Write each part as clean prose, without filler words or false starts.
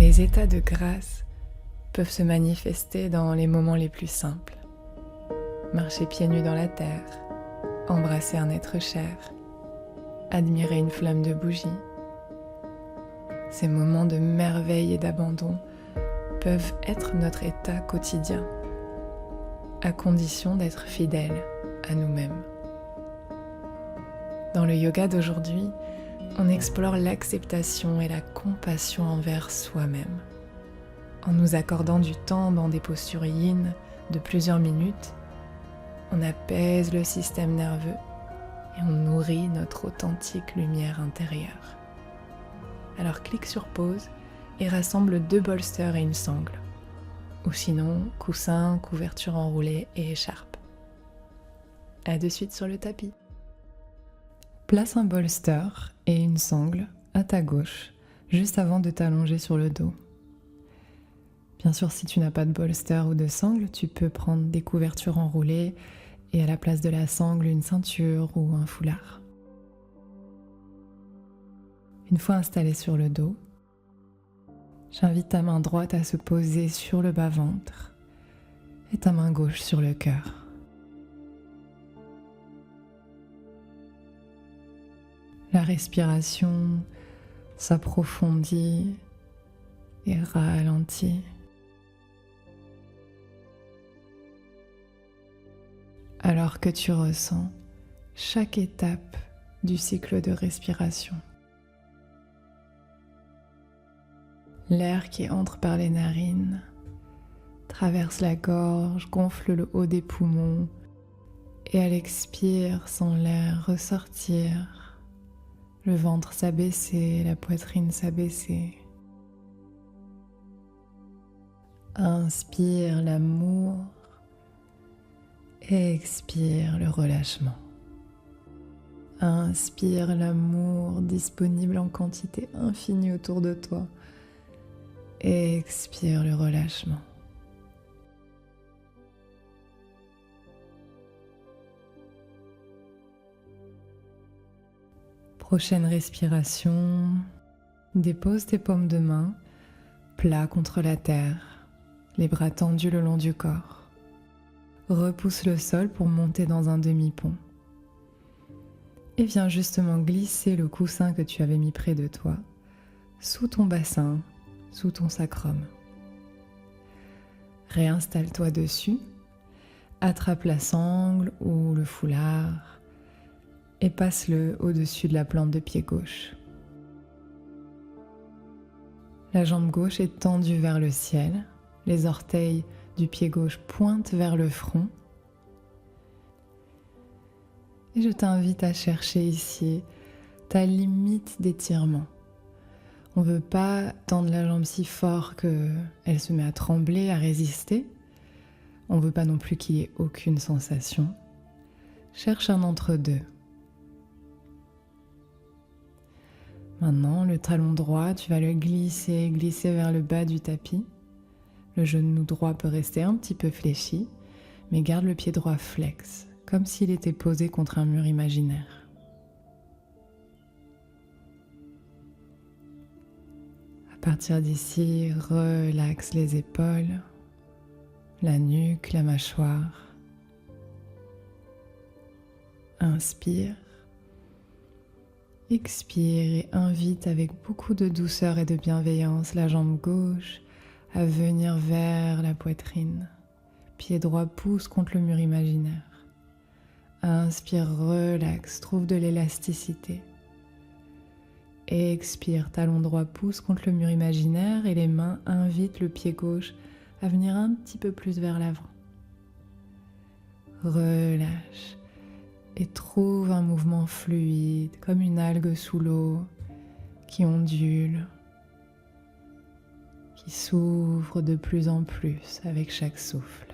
Les états de grâce peuvent se manifester dans les moments les plus simples. Marcher pieds nus dans la terre, embrasser un être cher, admirer une flamme de bougie. Ces moments de merveille et d'abandon peuvent être notre état quotidien, à condition d'être fidèles à nous-mêmes. Dans le yoga d'aujourd'hui, on explore l'acceptation et la compassion envers soi-même. En nous accordant du temps dans des postures yin de plusieurs minutes, on apaise le système nerveux et on nourrit notre authentique lumière intérieure. Alors clique sur pause et rassemble 2 bolsters et une sangle. Ou sinon, coussin, couverture enroulée et écharpe. À de suite sur le tapis. Place un bolster et une sangle à ta gauche, juste avant de t'allonger sur le dos. Bien sûr, si tu n'as pas de bolster ou de sangle, tu peux prendre des couvertures enroulées et à la place de la sangle, une ceinture ou un foulard. Une fois installé sur le dos, j'invite ta main droite à se poser sur le bas-ventre et ta main gauche sur le cœur. La respiration s'approfondit et ralentit. Alors que tu ressens chaque étape du cycle de respiration. L'air qui entre par les narines traverse la gorge, gonfle le haut des poumons et à l'expire, sent l'air ressortir, le ventre s'abaisser, la poitrine s'abaisser. Inspire l'amour. Expire le relâchement. Inspire l'amour disponible en quantité infinie autour de toi. Expire le relâchement. Prochaine respiration, dépose tes paumes de main, plat contre la terre, les bras tendus le long du corps. Repousse le sol pour monter dans un demi-pont. Et viens justement glisser le coussin que tu avais mis près de toi, sous ton bassin, sous ton sacrum. Réinstalle-toi dessus, attrape la sangle ou le foulard et passe-le au-dessus de la plante de pied gauche. La jambe gauche est tendue vers le ciel, les orteils du pied gauche pointent vers le front. Et je t'invite à chercher ici ta limite d'étirement. On ne veut pas tendre la jambe si fort qu'elle se met à trembler, à résister. On ne veut pas non plus qu'il y ait aucune sensation. Cherche un entre-deux. Maintenant, le talon droit, tu vas le glisser vers le bas du tapis. Le genou droit peut rester un petit peu fléchi, mais garde le pied droit flex, comme s'il était posé contre un mur imaginaire. À partir d'ici, relaxe les épaules, la nuque, la mâchoire. Inspire. Expire et invite avec beaucoup de douceur et de bienveillance la jambe gauche à venir vers la poitrine. Pied droit pousse contre le mur imaginaire. Inspire, relaxe, trouve de l'élasticité. Expire, talon droit pousse contre le mur imaginaire et les mains invitent le pied gauche à venir un petit peu plus vers l'avant. Relâche et trouve un mouvement fluide comme une algue sous l'eau qui ondule, qui s'ouvre de plus en plus avec chaque souffle.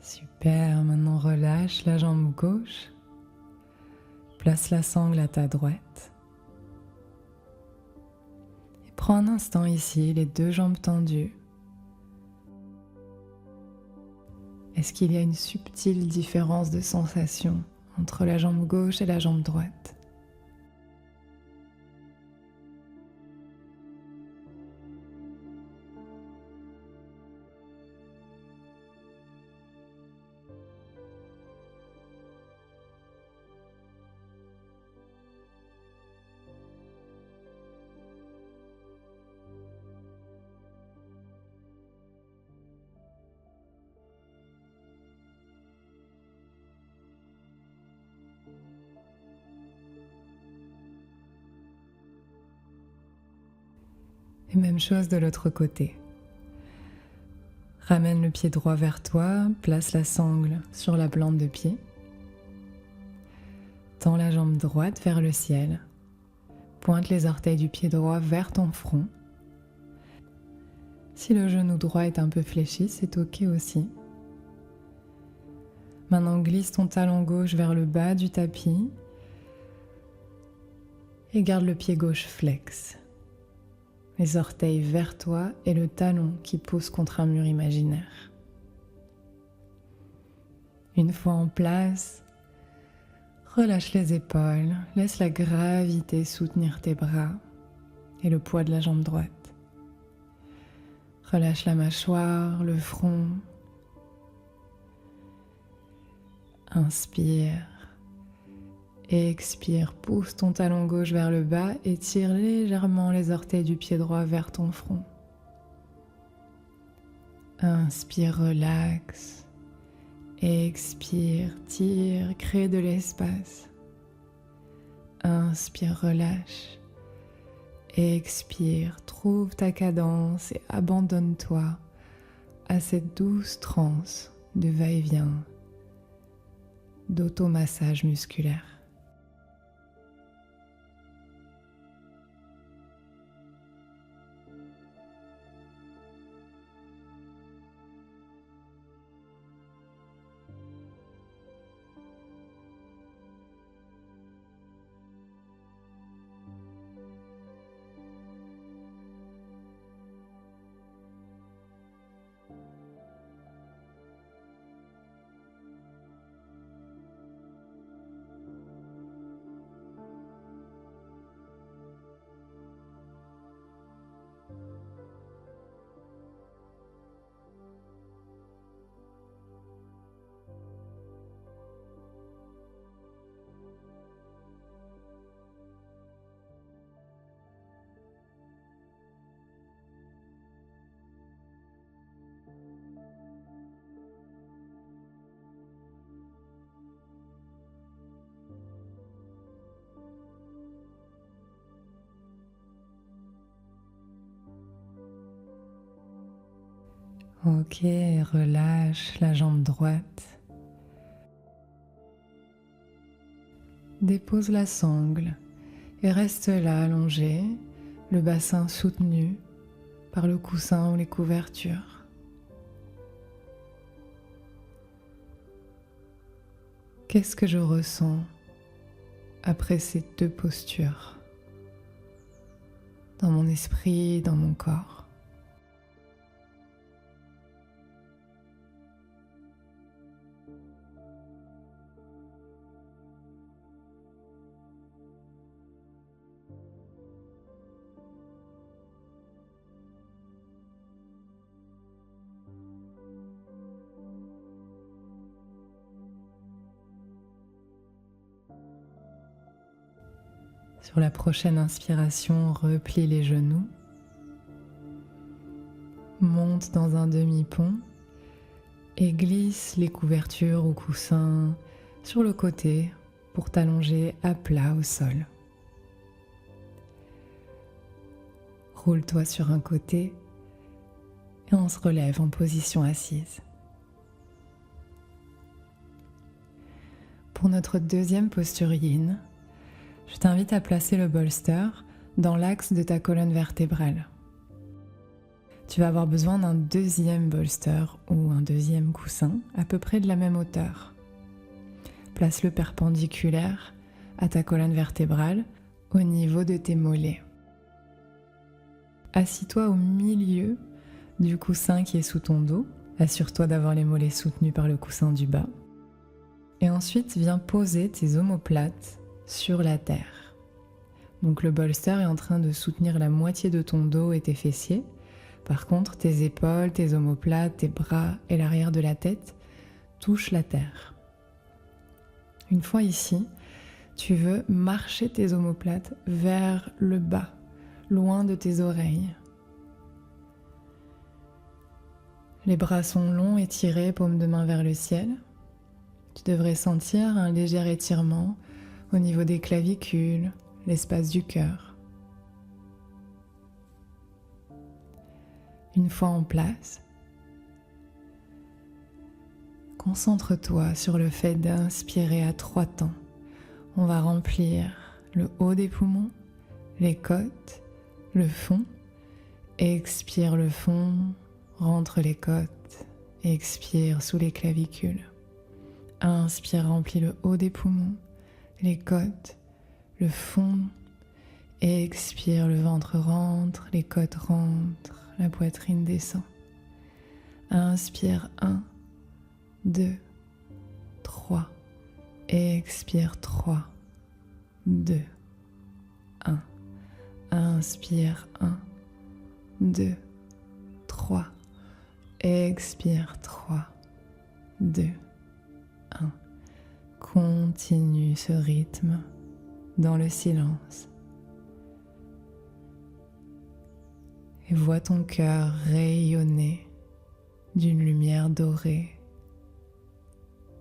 Super, maintenant relâche la jambe gauche. Place la sangle à ta droite. Et prends un instant ici, les deux jambes tendues. Est-ce qu'il y a une subtile différence de sensation entre la jambe gauche et la jambe droite ? Et même chose de l'autre côté. Ramène le pied droit vers toi, place la sangle sur la plante de pied. Tends la jambe droite vers le ciel. Pointe les orteils du pied droit vers ton front. Si le genou droit est un peu fléchi, c'est ok aussi. Maintenant, glisse ton talon gauche vers le bas du tapis et garde le pied gauche flex. Les orteils vers toi et le talon qui pousse contre un mur imaginaire. Une fois en place, relâche les épaules, laisse la gravité soutenir tes bras et le poids de la jambe droite. Relâche la mâchoire, le front. Inspire. Expire, pousse ton talon gauche vers le bas et tire légèrement les orteils du pied droit vers ton front. Inspire, relaxe. Expire, tire, crée de l'espace. Inspire, relâche. Expire, trouve ta cadence et abandonne-toi à cette douce transe de va-et-vient, d'automassage musculaire. Ok, relâche la jambe droite. Dépose la sangle et reste là allongé, le bassin soutenu par le coussin ou les couvertures. Qu'est-ce que je ressens après ces deux postures, dans mon esprit, dans mon corps? Sur la prochaine inspiration, replie les genoux. Monte dans un demi-pont et glisse les couvertures ou coussins sur le côté pour t'allonger à plat au sol. Roule-toi sur un côté et on se relève en position assise. Pour notre deuxième posture yin, je t'invite à placer le bolster dans l'axe de ta colonne vertébrale. Tu vas avoir besoin d'un deuxième bolster ou un deuxième coussin à peu près de la même hauteur. Place-le perpendiculaire à ta colonne vertébrale au niveau de tes mollets. Assis-toi au milieu du coussin qui est sous ton dos. Assure-toi d'avoir les mollets soutenus par le coussin du bas. Et ensuite, viens poser tes omoplates sur la terre. Donc le bolster est en train de soutenir la moitié de ton dos et tes fessiers. Par contre, tes épaules, tes omoplates, tes bras et l'arrière de la tête touchent la terre. Une fois ici, tu veux marcher tes omoplates vers le bas, loin de tes oreilles. Les bras sont longs, étirés, paume de main vers le ciel. Tu devrais sentir un léger étirement au niveau des clavicules, l'espace du cœur. Une fois en place, concentre-toi sur le fait d'inspirer à 3 temps. On va remplir le haut des poumons, les côtes, le fond. Expire le fond, rentre les côtes. Expire sous les clavicules. Inspire, remplis le haut des poumons, les côtes, le fond. Expire, le ventre rentre, les côtes rentrent. La poitrine descend. Inspire 1, 2, 3. Expire 3, 2, 1. Inspire 1, 2, 3. Expire 3, 2, 1. Continue ce rythme dans le silence. Et vois ton cœur rayonner d'une lumière dorée,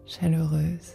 chaleureuse.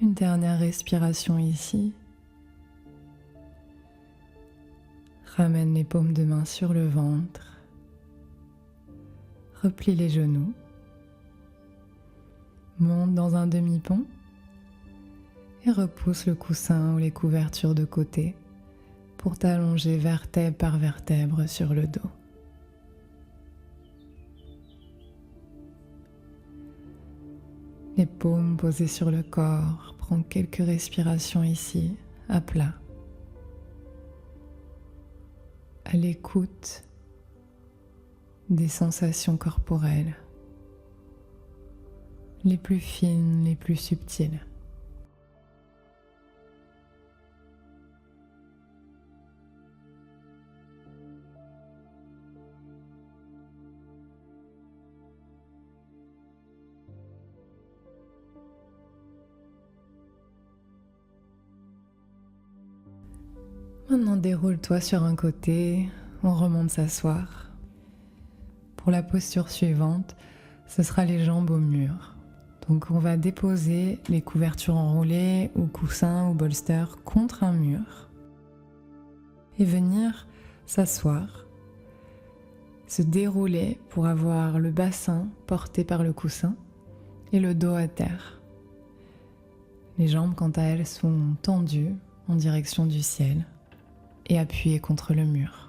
Une dernière respiration ici. Ramène les paumes de main sur le ventre. Replie les genoux. Monte dans un demi-pont et repousse le coussin ou les couvertures de côté pour t'allonger vertèbre par vertèbre sur le dos. Les paumes posées sur le corps, prends quelques respirations ici, à plat. À l'écoute des sensations corporelles, les plus fines, les plus subtiles. Maintenant, déroule-toi sur un côté, on remonte s'asseoir. Pour Pour la posture suivante, ce sera les jambes au mur. Donc on va déposer les couvertures enroulées ou coussins ou bolsters contre un mur et venir s'asseoir, se dérouler pour avoir le bassin porté par le coussin et le dos à terre. Les jambes, quant à elles, sont tendues en direction du ciel et appuyées contre le mur.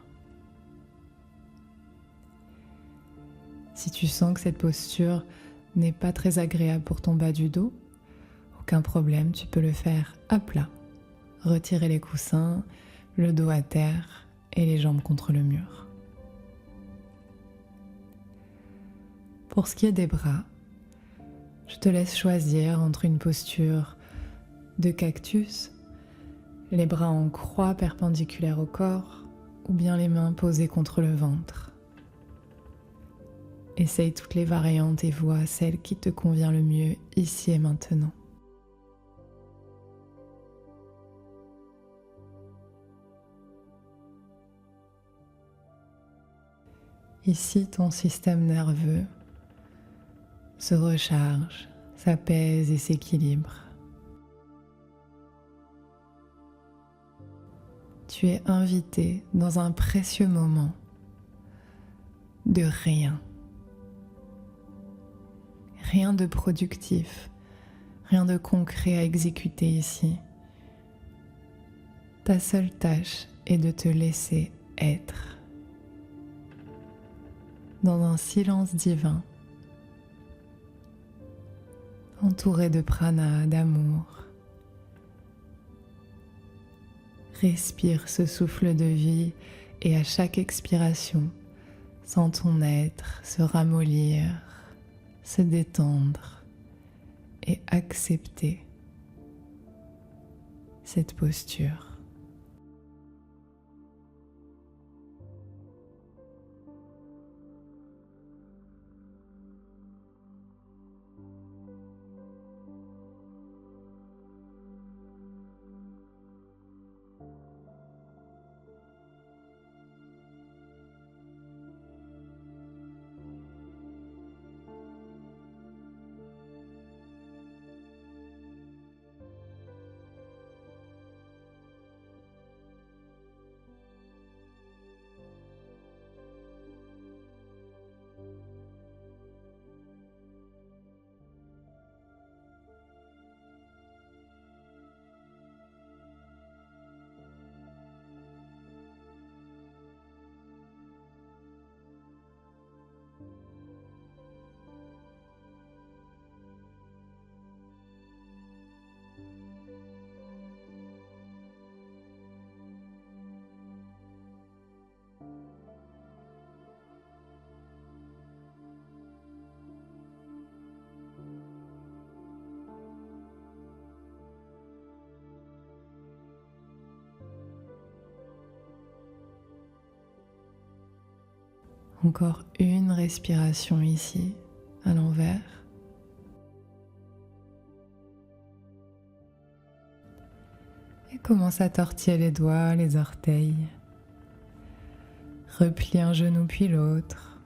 Si tu sens que cette posture n'est pas très agréable pour ton bas du dos, aucun problème, tu peux le faire à plat. Retirer les coussins, le dos à terre et les jambes contre le mur. Pour ce qui est des bras, je te laisse choisir entre une posture de cactus, les bras en croix perpendiculaires au corps, ou bien les mains posées contre le ventre. Essaye toutes les variantes et vois celle qui te convient le mieux ici et maintenant. Ici, ton système nerveux se recharge, s'apaise et s'équilibre. Tu es invité dans un précieux moment de rien. Rien de productif, rien de concret à exécuter ici. Ta seule tâche est de te laisser être. Dans un silence divin, entouré de prana, d'amour. Respire ce souffle de vie et à chaque expiration, sens ton être se ramollir, se détendre et accepter cette posture. Encore une respiration ici, à l'envers. Et commence à tortiller les doigts, les orteils. Replie un genou puis l'autre.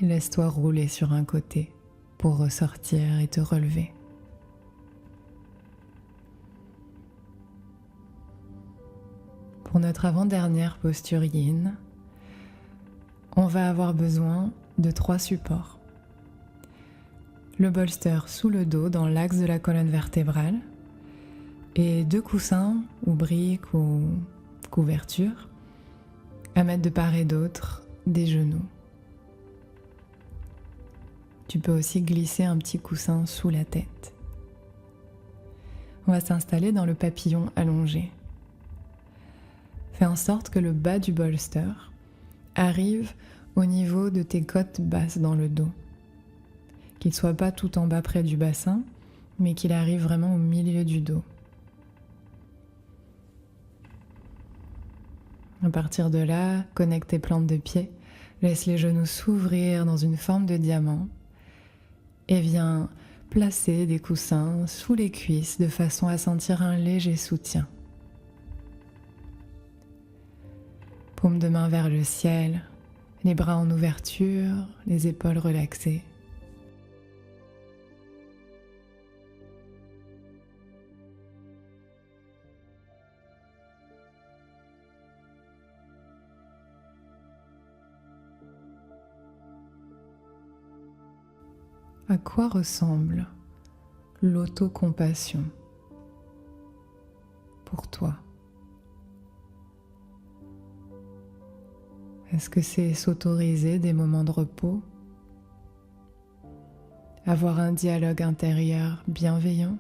Et laisse-toi rouler sur un côté pour ressortir et te relever. Pour notre avant-dernière posture yin, on va avoir besoin de 3 supports. Le bolster sous le dos dans l'axe de la colonne vertébrale et 2 coussins ou briques ou couvertures à mettre de part et d'autre des genoux. Tu peux aussi glisser un petit coussin sous la tête. On va s'installer dans le papillon allongé. Fais en sorte que le bas du bolster arrive au niveau de tes côtes basses dans le dos. Qu'il ne soit pas tout en bas près du bassin, mais qu'il arrive vraiment au milieu du dos. À partir de là, connecte tes plantes de pied, laisse les genoux s'ouvrir dans une forme de diamant et viens placer des coussins sous les cuisses de façon à sentir un léger soutien. Paume de main vers le ciel, les bras en ouverture, les épaules relaxées. À quoi ressemble l'autocompassion pour toi? Est-ce que c'est s'autoriser des moments de repos? Avoir un dialogue intérieur bienveillant,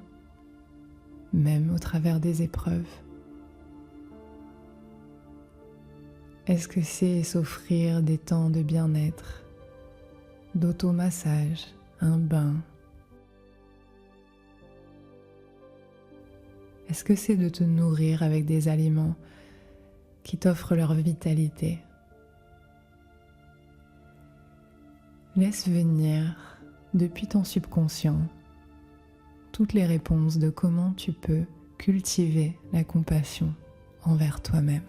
même au travers des épreuves? Est-ce que c'est s'offrir des temps de bien-être, d'automassage, un bain? Est-ce que c'est de te nourrir avec des aliments qui t'offrent leur vitalité? Laisse venir, depuis ton subconscient, toutes les réponses de comment tu peux cultiver la compassion envers toi-même.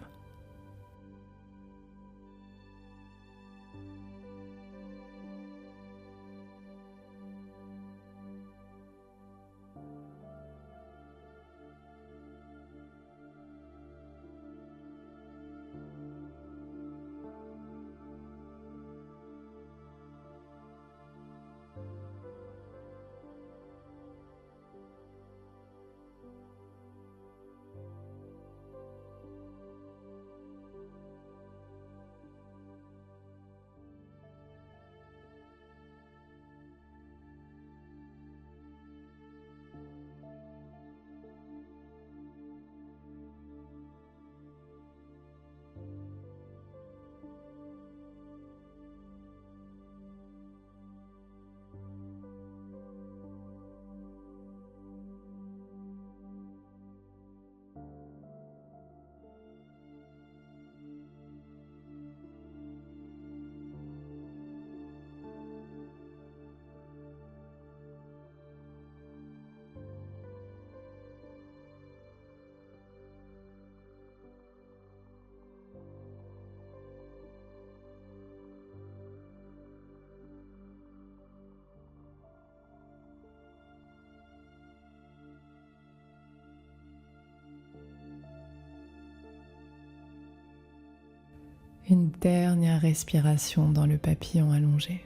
Une dernière respiration dans le papillon allongé.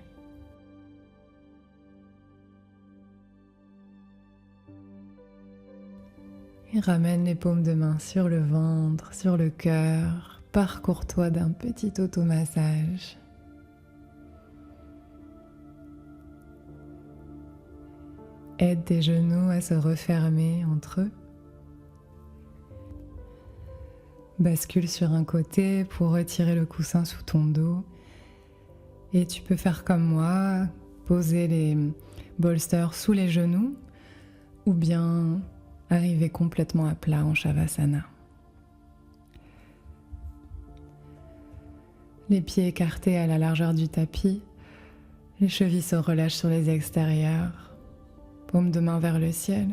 Et ramène les paumes de main sur le ventre, sur le cœur. Parcours-toi d'un petit automassage. Aide tes genoux à se refermer entre eux. Bascule sur un côté pour retirer le coussin sous ton dos. Et tu peux faire comme moi, poser les bolsters sous les genoux ou bien arriver complètement à plat en Shavasana. Les pieds écartés à la largeur du tapis, les chevilles se relâchent sur les extérieurs, paumes de main vers le ciel.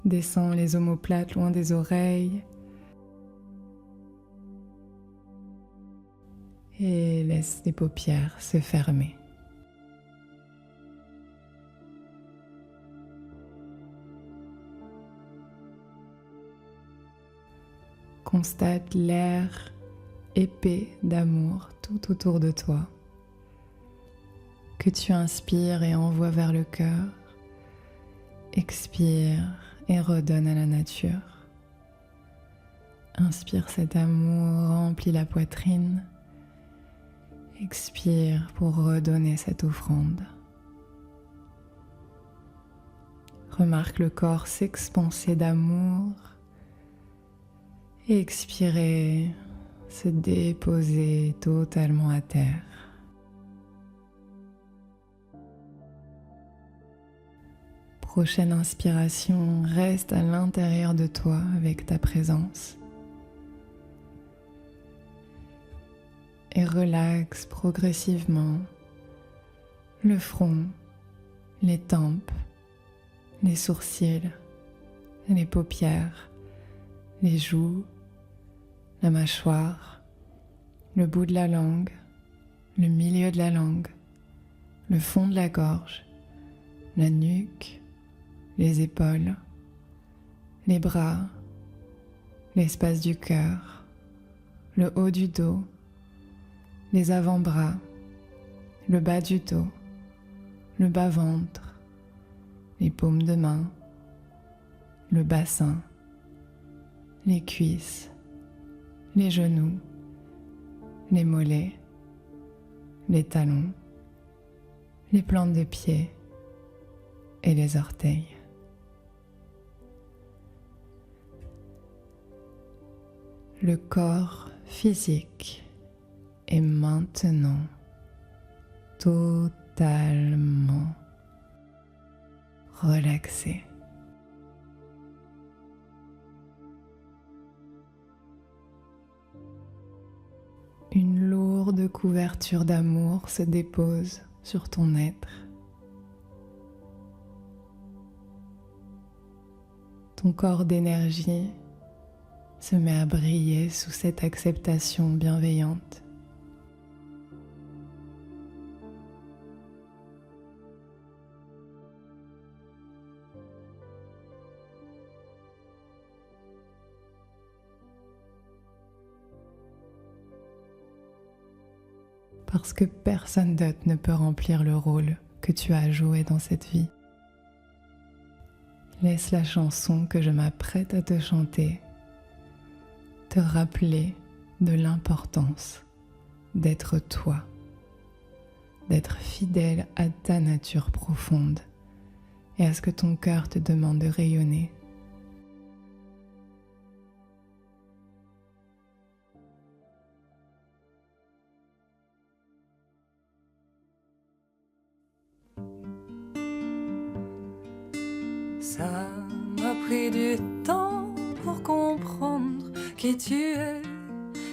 Descends les omoplates loin des oreilles. Et laisse les paupières se fermer. Constate l'air épais d'amour tout autour de toi, que tu inspires et envoies vers le cœur, expire et redonne à la nature. Inspire cet amour, remplis la poitrine. Expire pour redonner cette offrande. Remarque le corps s'expanser d'amour et expirer, se déposer totalement à terre. Prochaine inspiration, reste à l'intérieur de toi avec ta présence. Et relaxe progressivement le front, les tempes, les sourcils, les paupières, les joues, la mâchoire, le bout de la langue, le milieu de la langue, le fond de la gorge, la nuque, les épaules, les bras, l'espace du cœur, le haut du dos, les avant-bras, le bas du dos, le bas-ventre, les paumes de main, le bassin, les cuisses, les genoux, les mollets, les talons, les plantes de pied et les orteils. Le corps physique est maintenant totalement relaxé. Une lourde couverture d'amour se dépose sur ton être. Ton corps d'énergie se met à briller sous cette acceptation bienveillante. Parce que personne d'autre ne peut remplir le rôle que tu as joué dans cette vie. Laisse la chanson que je m'apprête à te chanter te rappeler de l'importance d'être toi, d'être fidèle à ta nature profonde et à ce que ton cœur te demande de rayonner. Ça m'a pris du temps pour comprendre qui tu es,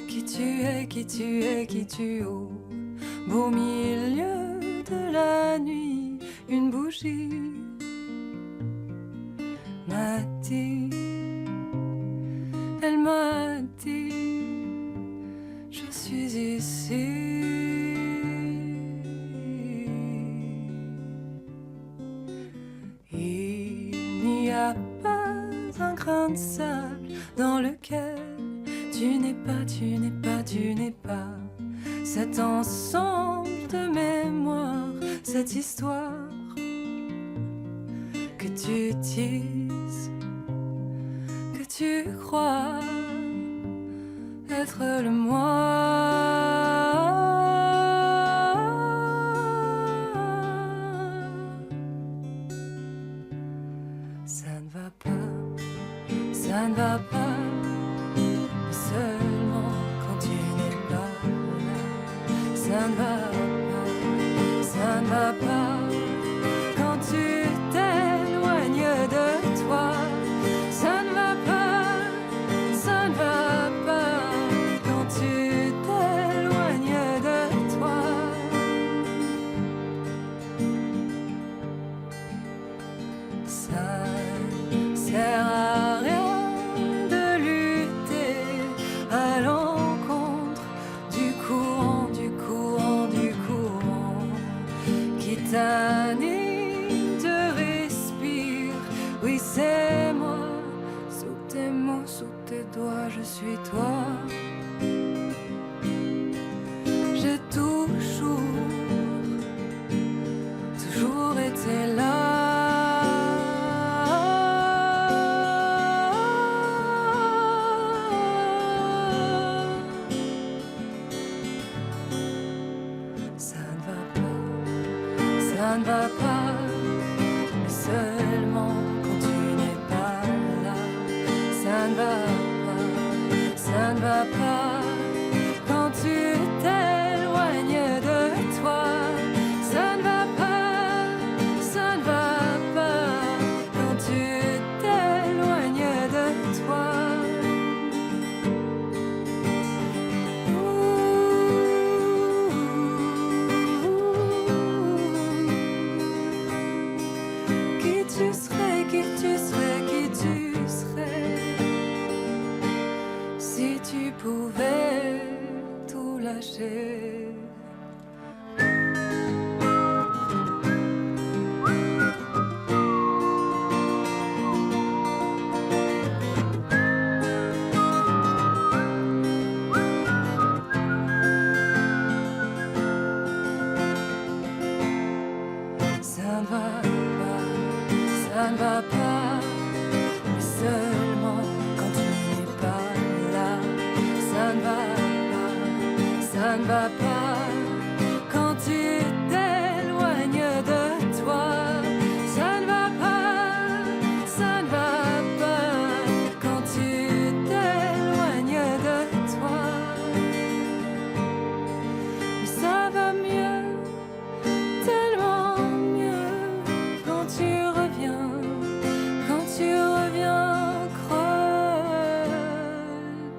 qui tu es, qui tu es, qui tu es. Au beau milieu de la nuit, une bougie m'a dit, elle m'a dit, je suis ici. Pas un grain de sable dans lequel tu n'es pas, tu n'es pas, tu n'es pas. Cet ensemble de mémoires, cette histoire que tu utilises, que tu crois être le moi. Ça ne va pas, ça ne va pas, mais seulement quand tu n'es pas là. Ça ne va pas, ça ne va pas, quand tu t'éloignes de toi. Ça ne va pas, ça ne va pas, quand tu t'éloignes de toi. Ça sert à rien de lutter à l'encontre du courant, du courant, du courant qui t'anime, te respire. Oui, c'est moi, sous tes mots, sous tes doigts, je suis toi. J'ai toujours été là. Ça ne va pas, mais seulement quand tu n'es pas là. Ça ne va pas, ça ne va pas, quand tu t'éloignes de toi. Ça ne va pas, ça ne va pas, quand tu t'éloignes de toi. Qui tu serais, qui tu serais, si tu pouvais ne va pas quand tu t'éloignes de toi. Ça ne va pas, ça ne va pas quand tu t'éloignes de toi. Mais ça va mieux, tellement mieux quand tu reviens creux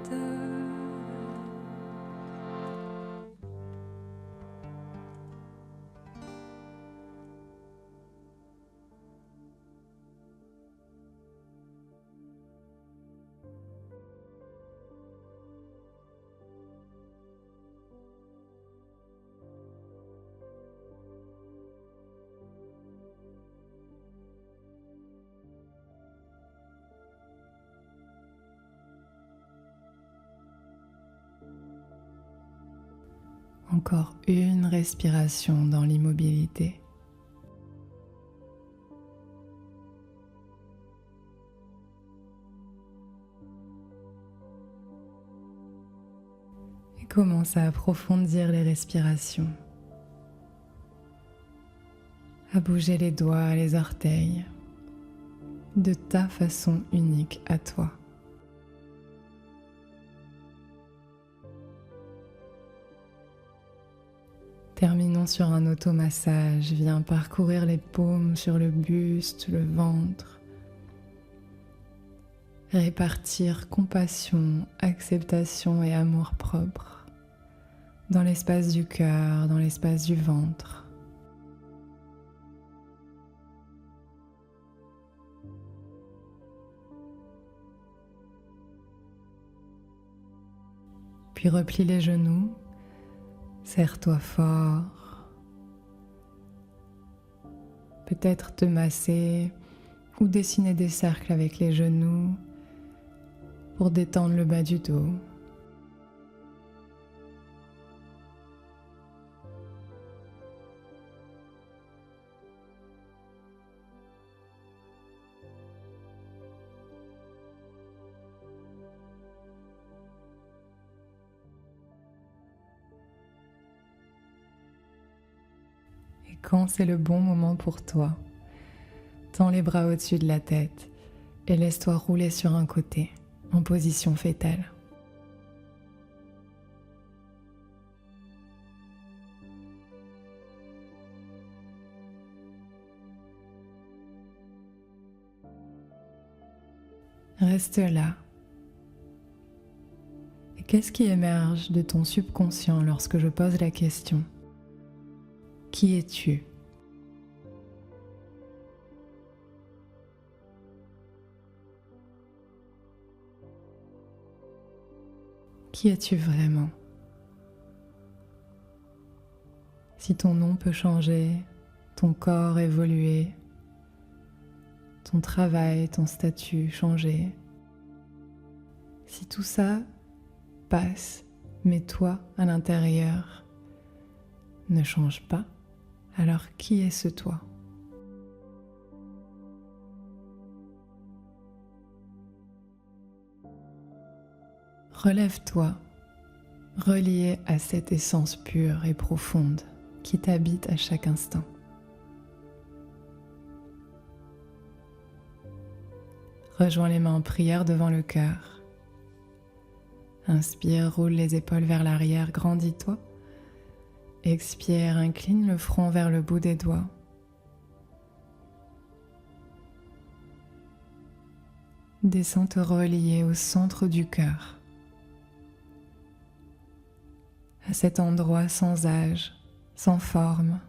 de. Encore une respiration dans l'immobilité. Et commence à approfondir les respirations, à bouger les doigts, les orteils, de ta façon unique à toi. Terminons sur un automassage. Viens parcourir les paumes sur le buste, le ventre. Répartir compassion, acceptation et amour-propre dans l'espace du cœur, dans l'espace du ventre. Puis replie les genoux. Serre-toi fort, peut-être te masser ou dessiner des cercles avec les genoux pour détendre le bas du dos. Quand c'est le bon moment pour toi, tends les bras au-dessus de la tête et laisse-toi rouler sur un côté, en position fétale. Reste là. Et qu'est-ce qui émerge de ton subconscient lorsque je pose la question ? Qui es-tu ? Qui es-tu vraiment ? Si ton nom peut changer, ton corps évoluer, ton travail, ton statut changer, si tout ça passe, mais toi, à l'intérieur, ne change pas, alors qui est ce toi ? Relève-toi, relié à cette essence pure et profonde qui t'habite à chaque instant. Rejoins les mains en prière devant le cœur. Inspire, roule les épaules vers l'arrière, grandis-toi. Expire, incline le front vers le bout des doigts. Descends te relier au centre du cœur, à cet endroit sans âge, sans forme,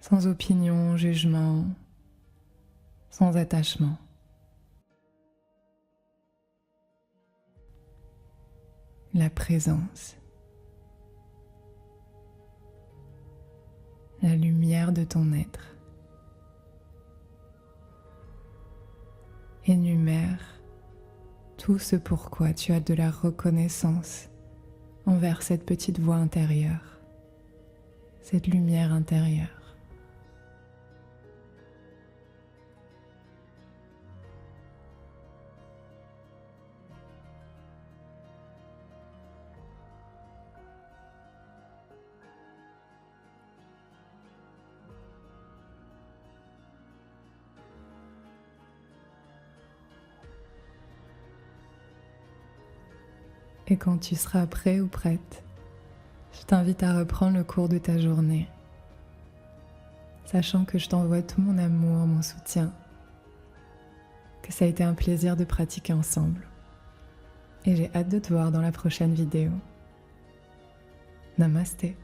sans opinion, jugement, sans attachement. La présence, la lumière de ton être. Énumère tout ce pourquoi tu as de la reconnaissance envers cette petite voix intérieure, cette lumière intérieure. Et quand tu seras prêt ou prête, je t'invite à reprendre le cours de ta journée, sachant que je t'envoie tout mon amour, mon soutien, que ça a été un plaisir de pratiquer ensemble. Et j'ai hâte de te voir dans la prochaine vidéo. Namasté.